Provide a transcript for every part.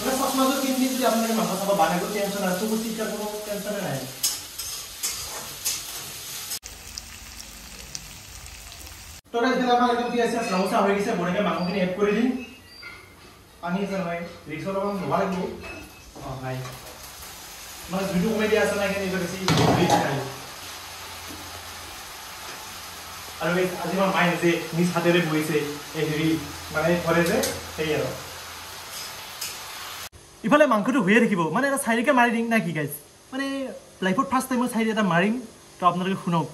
মানে চশমাটো কিনি যদি আপোনালোকে মাথা চাব বানাইব টেনচন আছে চকু চিকাৰ কোনো টেনচন নাই তো গাইস এটা আমাৰ একদম পিয়াজ ৰাউসা হৈ গৈছে বঢ়িয়াকৈ মাংসখিনি এড কৰি দিম পানী আছে নহয় ৰিক্সৰ লগত নোৱা লাগিব নাই মানে ভিডিও কমেডি আছে না এখানে বেশি ৰিচ নাই আৰু আজি আমাৰ মায়ে যে নিজ হাতেৰে বইছে এই হেৰি মানে ঘৰে যে সেই আৰু ইফালে মাংসটো হৈয়ে থাকিব মানে এটা চাইৰিকে মাৰি দিম না কি গাইছ মানে লাইফত ফাৰ্ষ্ট টাইম চাইৰি এটা মাৰিম তো আপোনালোকে শুনক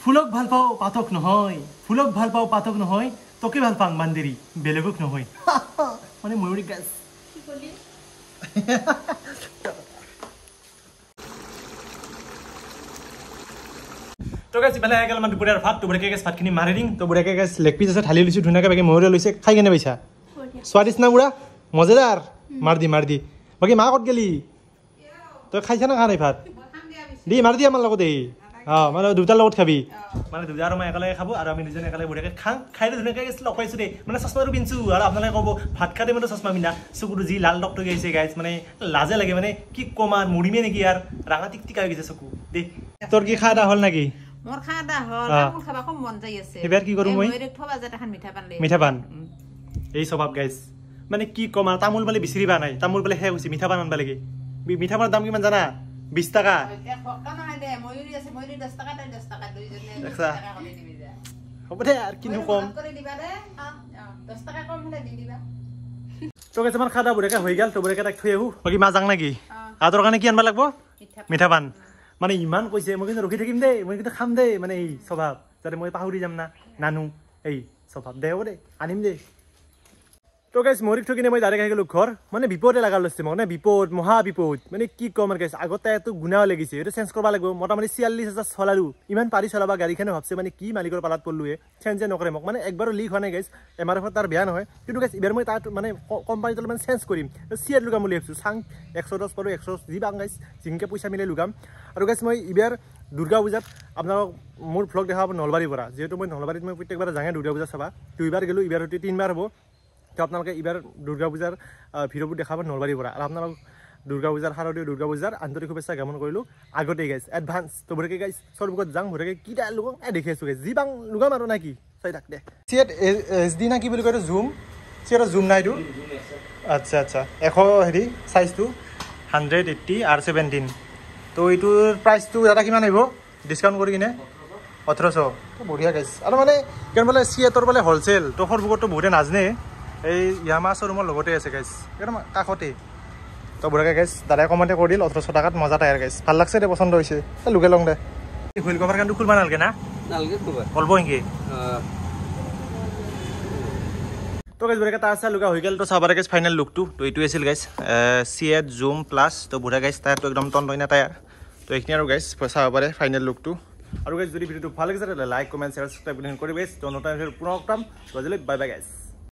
ফুলক ভাল পাও পাতক নহয় ফুলক ভাল পাও পাতক নহয় তোকে ভাল পাং বান্দেৰি বেলেগক নহয় মানে ময়ূৰী গাইছ কি কলি তো গাইস ইফালে আহি গেল মানে দুপৰীয়াৰ ভাত দুপৰীয়াকৈ গাইছ ভাতখিনি মাৰি দিম তো বুঢ়াকৈ গাইছ লেগ পিচ আছে ঢালি লৈছোঁ ধুনীয়াকৈ বাকী ময়ূৰে লৈছে খাই কেনে পাইছা স্বাদিষ্ট না বুঢ়া মজাদাৰ মাৰ দি বাকী মা ক'ত গেলি তই খাইছা না খা নাই ভাত দি মাৰ দি আমাৰ লগত এই মানে দুটাৰ লগত খাবি মানে দুটা আৰু মই একেলগে খাব আৰু আমি দুজনে একেলগে বুঢ়াকৈ খাই ধুনীয়াকৈ গৈছিল লগ পাইছোঁ দেই মানে চশমাটো পিন্ধিছোঁ আৰু আপোনালোকে ক'ব ভাত খাতে মানে চশমা পিন্ধা চকুটো যি লাল টকটকি আহিছে গাইছ মানে লাজে লাগে মানে কি ক'ম আৰু মৰিমে নেকি ইয়াৰ ৰাঙা টিকটিকা হৈ গৈছে চকু দেই তোৰ কি খা এটা হ'ল নেকি মোৰ খাদা হল তামুল খাবা খুব মন যাই আছে এবাৰ কি কৰোঁ মই থবা যাতে খান মিঠা পান এই স্বভাৱ গাইছ মানে কি ক'ম আৰু তামোল পালে বিচাৰি পা নাই তামোল পালে শেষ হৈছে মিঠা পান আনবা লাগে মিঠা পানৰ দাম কিমান জানা 20 টাকা হ'ব দে আৰু কিনো কম তো গাইছ আমাৰ খাদা বুঢ়াকে হৈ গ'ল তো বুঢ়াকে তাক থৈ আহোঁ বাকী মা যাং নেকি আদৰ কাৰণে কি আনবা লাগিব মিঠা পান মানে ইমান কৈছে মই কিন্তু ৰখি থাকিম দেই মই কিন্তু খাম দেই মানে এই স্বভাৱ যাতে মই পাহৰি যাম না নানো এই স্বভাৱ দে হ'ব দেই আনিম দেই তো গাইছ মৰিক থৈ কিনে মই ডাইৰেক্ট আহি গ'লোঁ ঘৰ মানে বিপদে লগা লৈছে মানে বিপদ মহা বিপদ মানে কি ক'ম আৰু গাইছ আগতে এইটো গুণাও লাগিছে এইটো চেঞ্জ কৰিব লাগিব মোটামুটি ৪৬,০০০ চলালোঁ ইমান পাৰি চলাবা গাড়ীখনে ভাবছে মানে কি মালিকৰ পালাত পৰলোৱে চেঞ্জে নকৰে মোক মানে একবাৰো লিক হোৱা নাই গাইছ MRF তাৰ বেয়া নহয় কিন্তু গাইছ এইবাৰ মই তাত মানে কোম্পানীটো মানে চেঞ্জ কৰিম চিয়াৰ লগাম বুলি ভাবিছোঁ চাং 110 পাৰোঁ 100 যি বাং গাইছ যিনকৈ পইচা মিলাই লগাম আৰু গাইছ মই এইবাৰ দুৰ্গা পূজাত আপোনালোকক মোৰ ভ্লগ দেখা পাব নলবাৰীৰ পৰা যিহেতু মই নলবাৰীত মই প্ৰত্যেকবাৰ যাঙে দুৰ্গা পূজা চাবা 2বাৰ গ'লোঁ এইবাৰ হয়তো 3বাৰ হ'ব তো আপোনালোকে এইবাৰ দুৰ্গা পূজাৰ ভিডিঅ'বোৰ দেখাব নলবাৰীৰ পৰা আৰু আপোনালোক দুৰ্গা পূজাৰ শাৰদীয় দুৰ্গা পূজাৰ আন্তৰিক শুভেচ্ছা জ্ঞাপন কৰিলোঁ আগতেই গাইছ এডভান্স তো ভৰিকে গাইছ চৰবুকত যাওঁ ভৰিকে কিটা লগাওঁ দেখি আছোঁ গাইছ যি বাং লগাম আৰু না কি চাই থাক দে চিয়েট HD না কি বুলি কয় এইটো জুম চিয়েটৰ জুম নাই এইটো আচ্ছা আচ্ছা 100 হেৰি চাইজটো 180 R17 তো এইটোৰ প্ৰাইচটো দাদা কিমান আহিব ডিছকাউণ্ট কৰি কিনে 1800 বঢ়িয়া গাইছ আৰু মানে কেন বোলে চিয়েটৰ বোলে হ'লচেল তো সৰবুকতটো বহুতে নাজানে এই ইয়ামা শ্বৰুমৰ লগতে আছে গাইছ একদম কাষতে তো বুঢ়াকে গাইছ দাদাই কমতে কৰি দিল 1800 টাকাত মজা টায়াৰ গাইছ ভাল লাগছে দে পচন্দ হৈছে লোকে লং দে হুইল কভাৰ কিন্তু খুলবা নালাগে না নালাগে খুলবা অলব নেকি তো গাইছ বুঢ়াকে তাৰ চাই লগা হৈ গ'ল তো চাবাৰে গাইছ ফাইনেল লুকটো তো এইটো আছিল গাইছ চিয়েট জুম প্লাছ তো বুঢ়া গাইছ টায়াৰটো একদম টনটনীয়া টায়াৰ তো এইখিনি আৰু গাইছ চাব পাৰে ফাইনেল লুকটো আৰু গাইছ যদি ভিডিঅ'টো ভাল লাগিছে তেতিয়াহ'লে লাইক কমেণ্ট শ্বেয়াৰ ছাবস্ক্ৰাইব কৰি গাইছ তো নতুন পুনৰ পাম বাই বাই গাইছ